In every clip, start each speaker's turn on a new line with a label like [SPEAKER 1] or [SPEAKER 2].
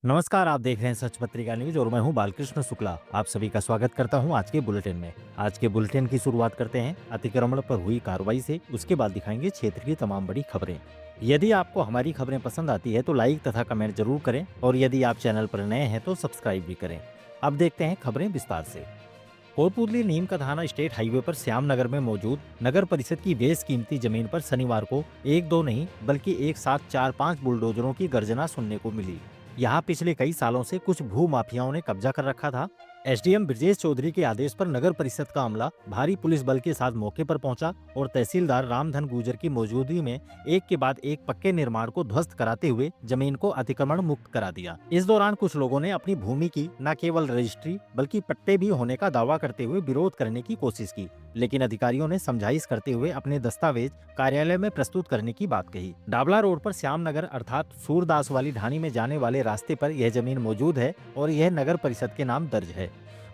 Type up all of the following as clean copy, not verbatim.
[SPEAKER 1] नमस्कार, आप देख रहे हैं सच पत्रिका न्यूज और मैं हूं बालकृष्ण शुक्ला। आप सभी का स्वागत करता हूं आज के बुलेटिन में। आज के बुलेटिन की शुरुआत करते हैं अतिक्रमण पर हुई कार्रवाई से। उसके बाद दिखाएंगे क्षेत्र की तमाम बड़ी खबरें। यदि आपको हमारी खबरें पसंद आती है तो लाइक तथा कमेंट जरूर करें और यदि आप चैनल पर नए हैं तो सब्सक्राइब भी करें। अब देखते हैं खबरें विस्तार से। कोटपुतली नीम का थाना स्टेट हाईवे पर श्याम नगर में मौजूद नगर परिषद की बेशकीमती जमीन पर शनिवार को एक दो नहीं बल्कि एक साथ 4-5 बुलडोजरों की गर्जना सुनने को मिली। यहाँ पिछले कई सालों से कुछ भू माफियाओं ने कब्जा कर रखा था। एसडीएम ब्रजेश चौधरी के आदेश पर नगर परिषद का अमला भारी पुलिस बल के साथ मौके पर पहुंचा और तहसीलदार रामधन गुर्जर की मौजूदगी में एक के बाद एक पक्के निर्माण को ध्वस्त कराते हुए जमीन को अतिक्रमण मुक्त करा दिया। इस दौरान कुछ लोगों ने अपनी भूमि की न केवल रजिस्ट्री बल्कि पट्टे भी होने का दावा करते हुए विरोध करने की कोशिश की, लेकिन अधिकारियों ने समझाइश करते हुए अपने दस्तावेज कार्यालय में प्रस्तुत करने की बात कही। डाबला रोड पर श्याम नगर अर्थात सूरदास वाली ढाणी में जाने वाले रास्ते पर यह जमीन मौजूद है और यह नगर परिषद के नाम दर्ज है।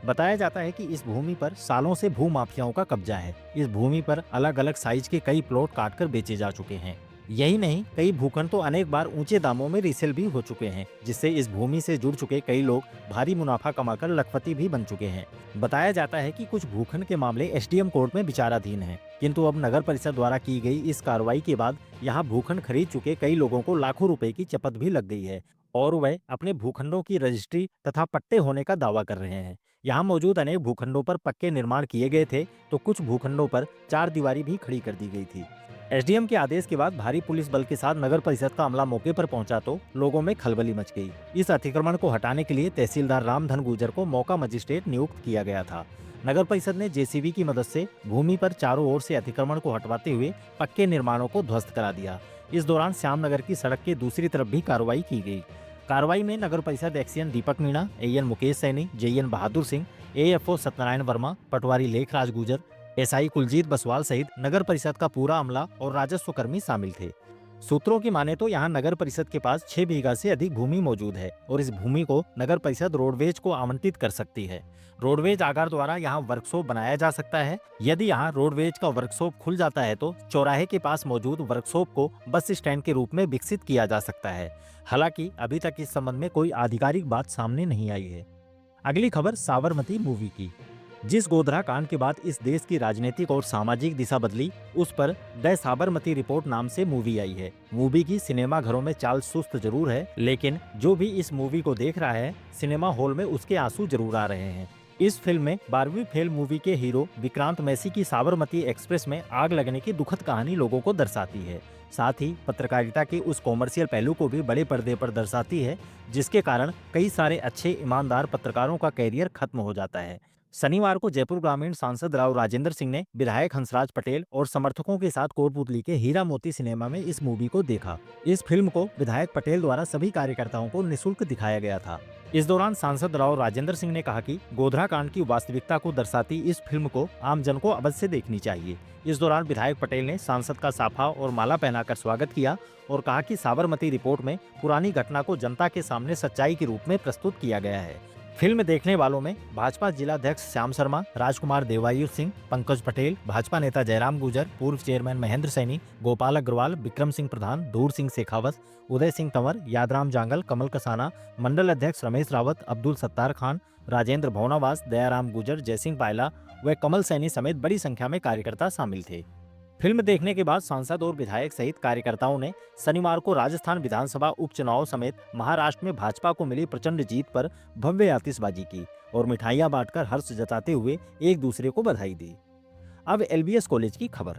[SPEAKER 1] बताया जाता है कि इस भूमि पर सालों से भू माफियाओं का कब्जा है। इस भूमि पर अलग अलग साइज के कई प्लॉट काटकर बेचे जा चुके हैं। यही नहीं, कई भूखंड तो अनेक बार ऊंचे दामों में रीसेल भी हो चुके हैं, जिससे इस भूमि से जुड़ चुके कई लोग भारी मुनाफा कमाकर लखपति भी बन चुके हैं। बताया जाता है कि कुछ भूखंड के मामले एसडीएम कोर्ट में विचाराधीन हैं, किंतु अब नगर परिषद द्वारा की गई इस कार्रवाई के बाद यहाँ भूखंड खरीद चुके कई लोगों को लाखों रुपए की चपत भी लग गई है और वह अपने भूखंडों की रजिस्ट्री तथा पट्टे होने का दावा कर रहे हैं। यहाँ मौजूद अनेक भूखंडों पर पक्के निर्माण किए गए थे तो कुछ भूखंडों पर चार दीवारी भी खड़ी कर दी गई थी। एसडीएम के आदेश के बाद भारी पुलिस बल के साथ नगर परिषद का अमला मौके पर पहुंचा तो लोगों में खलबली मच गई। इस अतिक्रमण को हटाने के लिए तहसीलदार रामधन गुर्जर को मौका मजिस्ट्रेट नियुक्त किया गया था। नगर परिषद ने जेसीबी की मदद से भूमि पर चारों ओर से अतिक्रमण को हटवाते हुए पक्के निर्माणों को ध्वस्त करा दिया। इस दौरान श्यामनगर की सड़क के दूसरी तरफ भी कार्रवाई की गई। कार्रवाई में नगर परिषद XEN Deepak Meena, AN Mukesh Saini, JN Bahadur Singh, AFO Satyanarayan Verma, पटवारी लेखराज गुर्जर, एसआई कुलजीत बसवाल सहित नगर परिषद का पूरा अमला और राजस्व कर्मी शामिल थे। सूत्रों की माने तो यहाँ नगर परिषद के पास 6 बीघा से अधिक भूमि मौजूद है और इस भूमि को नगर परिषद रोडवेज को आवंटित कर सकती है। रोडवेज आगार द्वारा यहाँ वर्कशॉप बनाया जा सकता है। यदि यहाँ रोडवेज का वर्कशॉप खुल जाता है तो चौराहे के पास मौजूद वर्कशॉप को बस स्टैंड के रूप में विकसित किया जा सकता है। हालांकि अभी तक इस संबंध में कोई आधिकारिक बात सामने नहीं आई है। अगली खबर साबरमती मूवी की। जिस गोधरा कांड के बाद इस देश की राजनीतिक और सामाजिक दिशा बदली, उस पर द साबरमती रिपोर्ट नाम से मूवी आई है। मूवी की सिनेमा घरों में चाल सुस्त जरूर है, लेकिन जो भी इस मूवी को देख रहा है सिनेमा हॉल में उसके आंसू जरूर आ रहे हैं। इस फिल्म में 12वीं फेल मूवी के हीरो विक्रांत मैसी की साबरमती एक्सप्रेस में आग लगने की दुखद कहानी लोगों को दर्शाती है। साथ ही पत्रकारिता के उस कॉमर्शियल पहलू को भी बड़े पर्दे पर दर्शाती है, जिसके कारण कई सारे अच्छे ईमानदार पत्रकारों का कैरियर खत्म हो जाता है। शनिवार को जयपुर ग्रामीण सांसद राव राजेंद्र सिंह ने विधायक हंसराज पटेल और समर्थकों के साथ कोटपुतली के हीरा मोती सिनेमा में इस मूवी को देखा। इस फिल्म को विधायक पटेल द्वारा सभी कार्यकर्ताओं को निःशुल्क दिखाया गया था। इस दौरान सांसद राव राजेंद्र सिंह ने कहा कि गोधरा कांड की वास्तविकता को दर्शाती इस फिल्म को आम जन को अवश्य देखनी चाहिए। इस दौरान विधायक पटेल ने सांसद का साफा और माला पहनाकर स्वागत किया और कहा कि साबरमती रिपोर्ट में पुरानी घटना को जनता के सामने सच्चाई के रूप में प्रस्तुत किया गया है। फिल्म देखने वालों में भाजपा जिलाध्यक्ष श्याम शर्मा, राजकुमार देवायुर सिंह, पंकज पटेल, भाजपा नेता जयराम गुर्जर, पूर्व चेयरमैन महेंद्र सैनी, गोपाल अग्रवाल, विक्रम सिंह प्रधान, धूर सिंह शेखावत, उदय सिंह तंवर, यादराम जांगल, कमल कसाना, मंडल अध्यक्ष रमेश रावत, अब्दुल सत्तार खान, राजेंद्र भौनावास, दयाराम गुर्जर, जयसिंह पायला व कमल सैनी समेत बड़ी संख्या में कार्यकर्ता शामिल थे। फिल्म देखने के बाद सांसद और विधायक सहित कार्यकर्ताओं ने शनिवार को राजस्थान विधानसभा उपचुनाव समेत महाराष्ट्र में भाजपा को मिली प्रचंड जीत पर भव्य आतिशबाजी की और मिठाइयां बांटकर हर्ष जताते हुए एक दूसरे को बधाई दी। अब एलबीएस कॉलेज की खबर।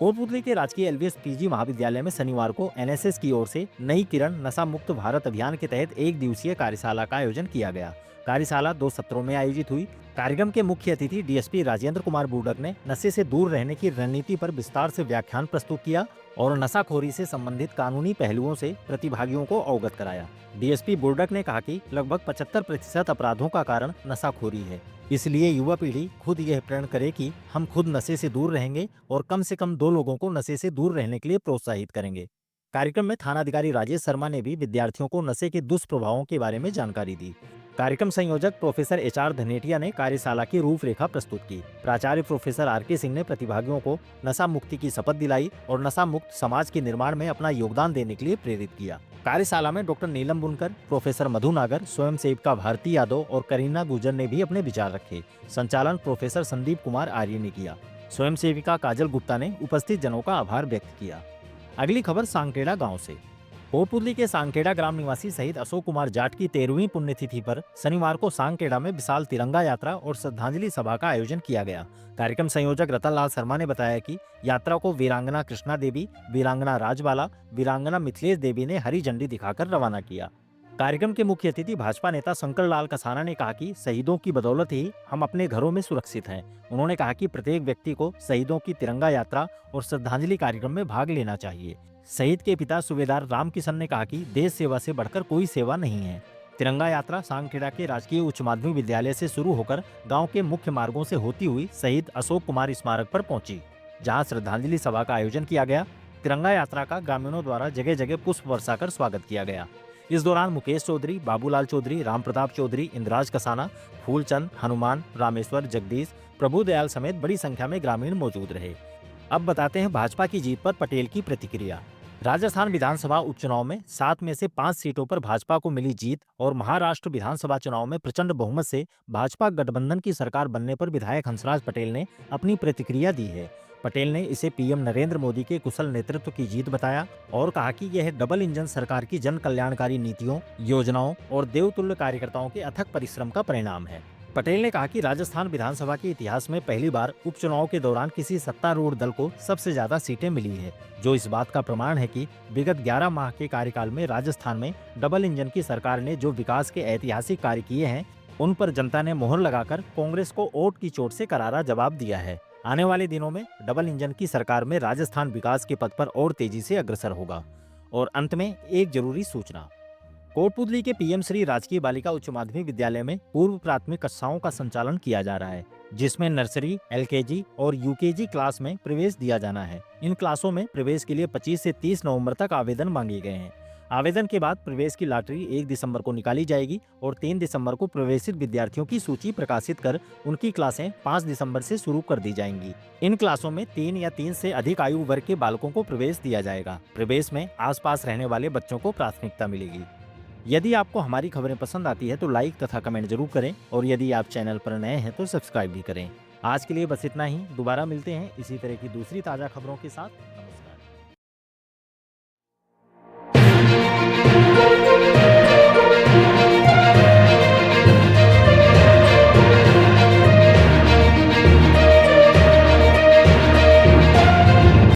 [SPEAKER 1] कोटपुतली के राजकीय एलबीएस पीजी महाविद्यालय में शनिवार को एनएसएस की ओर से नई किरण नशा मुक्त भारत अभियान के तहत एक दिवसीय कार्यशाला का आयोजन किया गया। कार्यशाला 2 सत्रों में आयोजित हुई। कार्यक्रम के मुख्य अतिथि डीएसपी राजेंद्र कुमार बूडक ने नशे से दूर रहने की रणनीति पर विस्तार से व्याख्यान प्रस्तुत किया और नशाखोरी से संबंधित कानूनी पहलुओं से प्रतिभागियों को अवगत कराया। डीएसपी बूडक ने कहा कि लगभग 75% अपराधों का कारण नशाखोरी है। इसलिए युवा पीढ़ी खुद यह प्रण करे कि हम खुद नशे से दूर रहेंगे और कम से कम 2 लोगों को नशे से दूर रहने के लिए प्रोत्साहित करेंगे। कार्यक्रम में थानाधिकारी राजेश शर्मा ने भी विद्यार्थियों को नशे के दुष्प्रभावों के बारे में जानकारी दी। कार्यक्रम संयोजक प्रोफेसर एच.आर. धनेटिया ने कार्यशाला की रूपरेखा प्रस्तुत की। प्राचार्य प्रोफेसर आर.के. सिंह ने प्रतिभागियों को नशा मुक्ति की शपथ दिलाई और नशा मुक्त समाज के निर्माण में अपना योगदान देने के लिए प्रेरित किया। कार्यशाला में डॉक्टर नीलम बुनकर, प्रोफेसर मधु नागर, स्वयं सेविका भारती यादव और करीना गुजर ने भी अपने विचार रखे। संचालन प्रोफेसर संदीप कुमार आर्य ने किया। स्वयं सेविका काजल गुप्ता ने उपस्थित जनों का आभार व्यक्त किया। अगली खबर सांकेड़ा गांव से। कोटपुतली के सांकेड़ा ग्राम निवासी शहीद अशोक कुमार जाट की 13वीं पुण्यतिथि पर शनिवार को सांकेड़ा में विशाल तिरंगा यात्रा और श्रद्धांजलि सभा का आयोजन किया गया। कार्यक्रम संयोजक रतनलाल शर्मा ने बताया कि यात्रा को वीरांगना कृष्णा देवी, वीरांगना राजबाला, वीरांगना मिथिलेश देवी ने हरी झंडी दिखाकर रवाना किया। कार्यक्रम के मुख्य अतिथि भाजपा नेता शंकर लाल कसाना ने कहा कि शहीदों की बदौलत ही हम अपने घरों में सुरक्षित हैं। उन्होंने कहा कि प्रत्येक व्यक्ति को शहीदों की तिरंगा यात्रा और श्रद्धांजलि कार्यक्रम में भाग लेना चाहिए। शहीद के पिता सूबेदार राम किशन ने कहा कि देश सेवा से बढ़कर कोई सेवा नहीं है। तिरंगा यात्रा सांखेड़ा के राजकीय उच्च माध्यमिक विद्यालय से शुरू होकर गांव के मुख्य मार्गों से होती हुई शहीद अशोक कुमार स्मारक पर पहुंची, जहां श्रद्धांजलि सभा का आयोजन किया गया। तिरंगा यात्रा का ग्रामीणों द्वारा जगह जगह पुष्प वर्षा कर स्वागत किया गया। इस दौरान मुकेश चौधरी, बाबूलाल चौधरी, राम प्रताप चौधरी, इंद्राज कसाना, फूलचंद, हनुमान, रामेश्वर, जगदीश, प्रभुदयाल समेत बड़ी संख्या में ग्रामीण मौजूद रहे। अब बताते हैं भाजपा की जीत पर पटेल की प्रतिक्रिया। राजस्थान विधानसभा उपचुनाव में 7 में से 5 सीटों पर भाजपा को मिली जीत और महाराष्ट्र विधानसभा चुनाव में प्रचंड बहुमत से भाजपा गठबंधन की सरकार बनने पर विधायक हंसराज पटेल ने अपनी प्रतिक्रिया दी है। पटेल ने इसे पीएम नरेंद्र मोदी के कुशल नेतृत्व की जीत बताया और कहा कि यह डबल इंजन सरकार की जन कल्याणकारी नीतियों, योजनाओं और देवतुल्य कार्यकर्ताओं के अथक परिश्रम का परिणाम है। पटेल ने कहा कि राजस्थान विधानसभा के इतिहास में पहली बार उपचुनाव के दौरान किसी सत्तारूढ़ दल को सबसे ज्यादा सीटें मिली है, जो इस बात का प्रमाण है कि विगत 11 माह के कार्यकाल में राजस्थान में डबल इंजन की सरकार ने जो विकास के ऐतिहासिक कार्य किए हैं, उन पर जनता ने मोहर लगाकर कांग्रेस को वोट की चोट से करारा जवाब दिया है। आने वाले दिनों में डबल इंजन की सरकार में राजस्थान विकास के पथ पर और तेजी से अग्रसर होगा। और अंत में एक जरूरी सूचना, कोटपुतली के पीएम श्री राजकीय बालिका उच्च माध्यमिक विद्यालय में पूर्व प्राथमिक कक्षाओं का संचालन किया जा रहा है, जिसमें नर्सरी, एलकेजी और यूकेजी क्लास में प्रवेश दिया जाना है। इन क्लासों में प्रवेश के लिए 25 से 30 नवंबर तक आवेदन मांगे गए हैं। आवेदन के बाद प्रवेश की लॉटरी 1 दिसंबर को निकाली जाएगी और 3 दिसंबर को प्रवेशित विद्यार्थियों की सूची प्रकाशित कर उनकी क्लासें 5 दिसंबर से शुरू कर दी जाएंगी। इन क्लासों में 3 या 3 से अधिक आयु वर्ग के बालकों को प्रवेश दिया जाएगा। प्रवेश में आसपास रहने वाले बच्चों को प्राथमिकता मिलेगी। यदि आपको हमारी खबरें पसंद आती है तो लाइक तथा कमेंट जरूर करें और यदि आप चैनल पर नए हैं तो सब्सक्राइब भी करें। आज के लिए बस इतना ही। दोबारा मिलते हैं इसी तरह की दूसरी ताज़ा खबरों के साथ।